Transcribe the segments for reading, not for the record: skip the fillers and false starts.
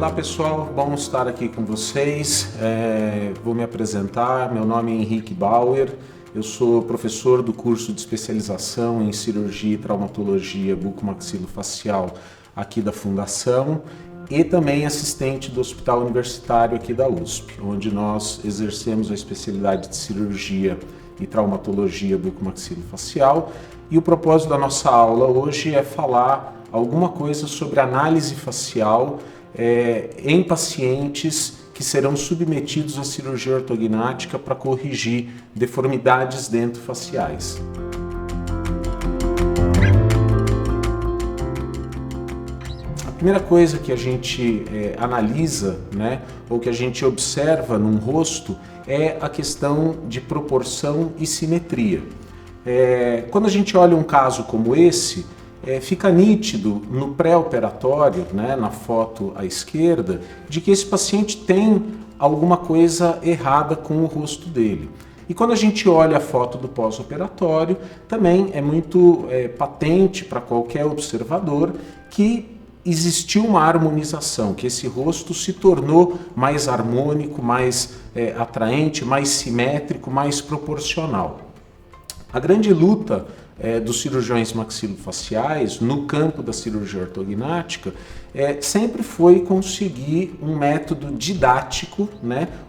Olá pessoal, bom estar aqui com vocês. Vou me apresentar, meu nome é Henrique Bauer, eu sou professor do curso de especialização em cirurgia e traumatologia bucomaxilofacial aqui da Fundação e também assistente do Hospital Universitário aqui da USP, onde nós exercemos a especialidade de cirurgia e traumatologia bucomaxilofacial, e o propósito da nossa aula hoje é falar alguma coisa sobre análise facial em pacientes que serão submetidos à cirurgia ortognática para corrigir deformidades dentofaciais. A primeira coisa que a gente analisa, ou que a gente observa num rosto é a questão de proporção e simetria. Quando a gente olha um caso como esse, fica nítido no pré-operatório, na foto à esquerda, de que esse paciente tem alguma coisa errada com o rosto dele. E quando a gente olha a foto do pós-operatório, também é muito patente para qualquer observador que existiu uma harmonização, que esse rosto se tornou mais harmônico, mais atraente, mais simétrico, mais proporcional. A grande luta dos cirurgiões maxilofaciais no campo da cirurgia ortognática sempre foi conseguir um método didático,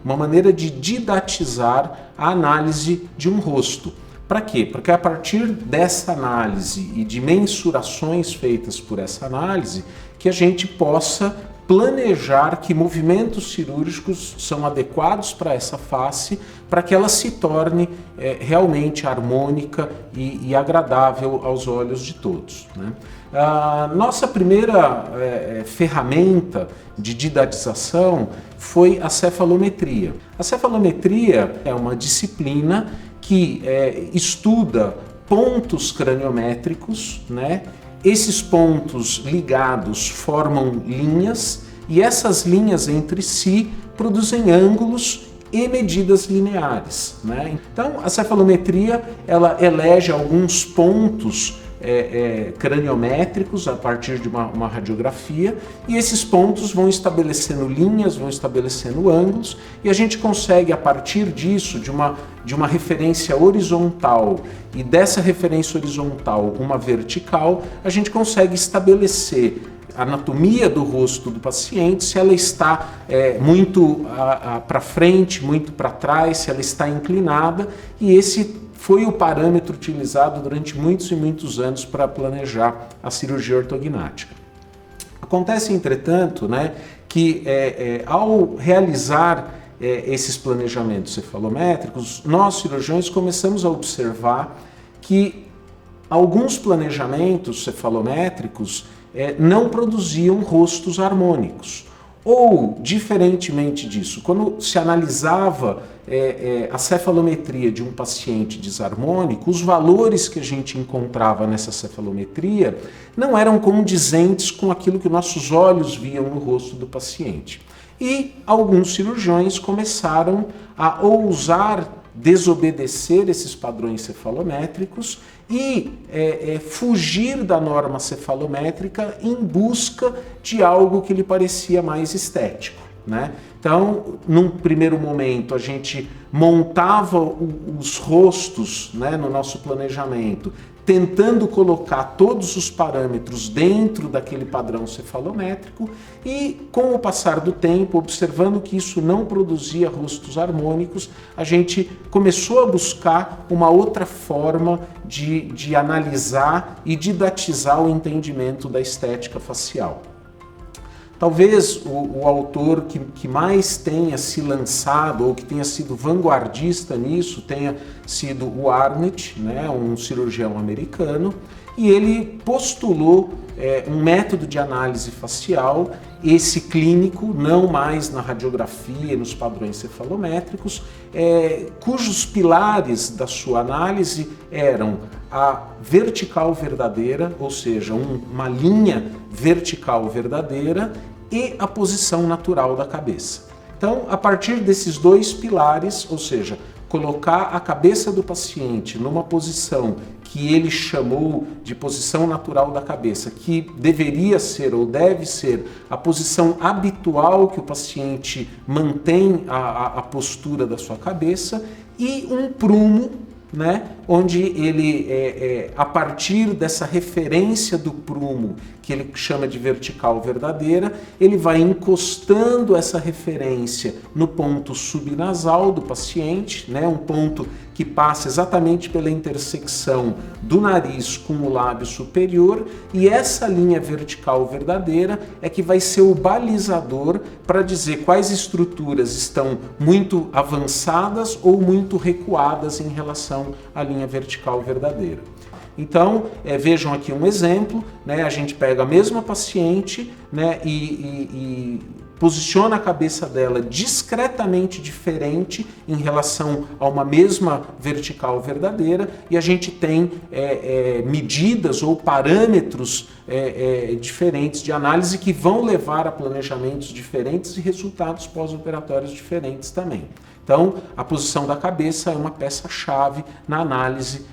uma maneira de didatizar a análise de um rosto. Para quê? Porque a partir dessa análise e de mensurações feitas por essa análise, que a gente possa planejar que movimentos cirúrgicos são adequados para essa face, para que ela se torne realmente harmônica e agradável aos olhos de todos. A nossa primeira ferramenta de didatização foi a cefalometria. A cefalometria é uma disciplina que estuda pontos craniométricos, Esses pontos ligados formam linhas e essas linhas entre si produzem ângulos e medidas lineares. Então, a cefalometria ela elege alguns pontos craniométricos a partir de uma radiografia, e esses pontos vão estabelecendo linhas, vão estabelecendo ângulos, e a gente consegue, a partir disso, de uma referência horizontal e dessa referência horizontal uma vertical, a gente consegue estabelecer a anatomia do rosto do paciente, se ela está muito para frente, muito para trás, se ela está inclinada, e esse foi o parâmetro utilizado durante muitos e muitos anos para planejar a cirurgia ortognática. Acontece, entretanto, que ao realizar esses planejamentos cefalométricos, nós cirurgiões começamos a observar que alguns planejamentos cefalométricos não produziam rostos harmônicos. Ou, diferentemente disso, quando se analisava a cefalometria de um paciente desarmônico, os valores que a gente encontrava nessa cefalometria não eram condizentes com aquilo que nossos olhos viam no rosto do paciente. E alguns cirurgiões começaram a ousar desobedecer esses padrões cefalométricos e fugir da norma cefalométrica em busca de algo que lhe parecia mais estético. Então, num primeiro momento, a gente montava os rostos no nosso planejamento, tentando colocar todos os parâmetros dentro daquele padrão cefalométrico, e com o passar do tempo, observando que isso não produzia rostos harmônicos, a gente começou a buscar uma outra forma de analisar e didatizar o entendimento da estética facial. Talvez o autor que mais tenha se lançado ou que tenha sido vanguardista nisso tenha sido o Arnett, um cirurgião americano, e ele postulou um método de análise facial, esse clínico, não mais na radiografia e nos padrões cefalométricos, cujos pilares da sua análise eram a vertical verdadeira, ou seja, uma linha vertical verdadeira, e a posição natural da cabeça. Então, a partir desses dois pilares, ou seja, colocar a cabeça do paciente numa posição que ele chamou de posição natural da cabeça, que deveria ser ou deve ser a posição habitual que o paciente mantém a postura da sua cabeça, e um prumo, né, onde ele, a partir dessa referência do prumo, que ele chama de vertical verdadeira, ele vai encostando essa referência no ponto subnasal do paciente, né, um ponto que passa exatamente pela intersecção do nariz com o lábio superior, e essa linha vertical verdadeira é que vai ser o balizador para dizer quais estruturas estão muito avançadas ou muito recuadas em relação à linha vertical verdadeira. Então, vejam aqui um exemplo, né? A gente pega a mesma paciente, né, e posiciona a cabeça dela discretamente diferente em relação a uma mesma vertical verdadeira, e a gente tem medidas ou parâmetros diferentes de análise que vão levar a planejamentos diferentes e resultados pós-operatórios diferentes também. Então, a posição da cabeça é uma peça-chave na análise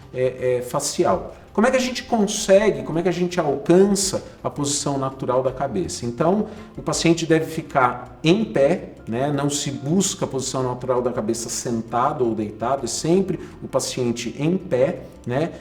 facial. Como é que a gente consegue, como é que a gente alcança a posição natural da cabeça? Então, o paciente deve ficar em pé, né? Não se busca a posição natural da cabeça sentado ou deitado, é sempre o paciente em pé, né?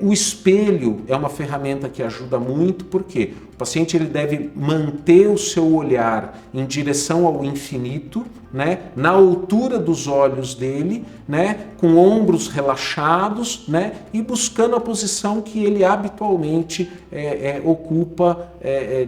O espelho é uma ferramenta que ajuda muito, porque o paciente ele deve manter o seu olhar em direção ao infinito, né? Na altura dos olhos dele, né? Com ombros relaxados, né? E buscando a posição que ele habitualmente ocupa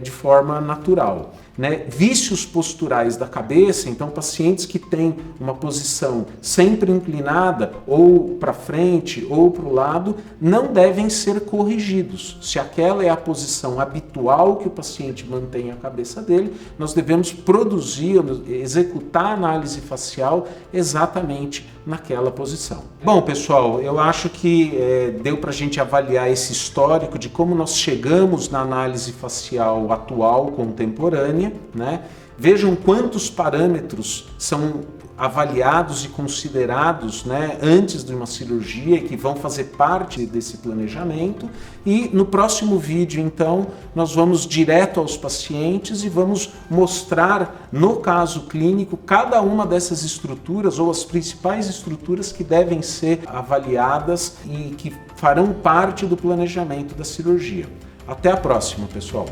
de forma natural. Né? Vícios posturais da cabeça, então pacientes que têm uma posição sempre inclinada ou para frente ou para o lado, não devem ser corrigidos. Se aquela é a posição habitual que o paciente mantém a cabeça dele, nós devemos produzir, executar a análise facial exatamente naquela posição. Bom, pessoal, eu acho que deu para a gente avaliar esse histórico de como nós chegamos na análise facial atual, contemporânea, né? Vejam quantos parâmetros são avaliados e considerados, né, antes de uma cirurgia, que vão fazer parte desse planejamento. E no próximo vídeo, então, nós vamos direto aos pacientes e vamos mostrar, no caso clínico, cada uma dessas estruturas ou as principais estruturas que devem ser avaliadas e que farão parte do planejamento da cirurgia. Até a próxima, pessoal!